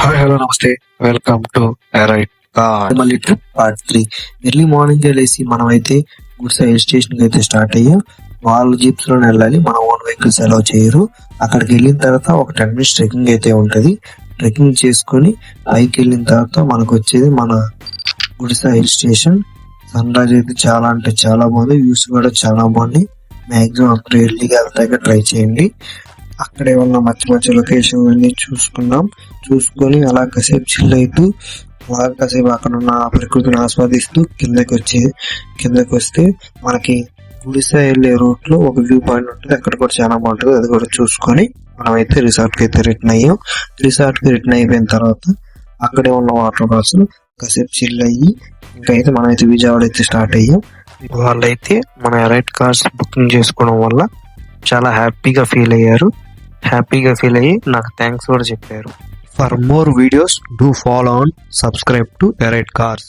Hi hello నమస్తే, welcome to right car. మళ్ళీ trip part 3. Early morning లేసి మనమైతే గుడ్స్ హిల్ స్టేషన్ కి అయితే స్టార్ట్ అయ్యాం. వాళ్ళు జీప్స్ లో వెళ్ళాలి, మన ఓన్ వెహికల్స్ అలౌ చేయరు. అక్కడికి వెళ్ళిన తర్వాత ఒక 10 minutes ట్రెక్కింగ్ అయితే ఉంటది. ట్రెక్కింగ్ చేసుకుని పైకి వెళ్ళిన తర్వాత మనకు వచ్చేది మన Gudisa hill station. Sunrise అయితే చాలా అంటే చాలా బాగుంది, వ్యూస్ కూడా చాలా బాగున్నాయి. మాక్సిమం అప్పుడు ఎర్లీగా వెళ్తాక ట్రై చేయండి. అక్కడే ఉన్న మంచి లొకేషన్ అన్ని చూసుకొని అలా కాసేపు చిల్ అవుతూ అలా కాసేపు అక్కడ ఉన్న ప్రకృతిని ఆస్వాదిస్తూ కిందకి వస్తే మనకి గుడిసా వెళ్ళే రూట్ లో ఒక వ్యూ పాయింట్ ఉంటుంది. అక్కడ కూడా చాలా బాగుంటుంది, అది కూడా చూసుకొని మనమైతే రిసార్ట్ కి అయితే రిటర్న్ అయ్యాం. రిసార్ట్ కి రిటర్న్ అయిపోయిన తర్వాత అక్కడే ఉన్న వాటర్ ఫాల్స్ కాసేపు చిల్ అయ్యి ఇంకైతే మనమైతే విజయవాడ అయితే స్టార్ట్ అయ్యాం. వాళ్ళైతే మన రైట్ కార్స్ బుకింగ్ చేసుకోవడం వల్ల చాలా హ్యాపీగా ఫీల్ అయ్యి నాకు థ్యాంక్స్ కూడా చెప్పారు. For more videos do follow on subscribe to alright cars.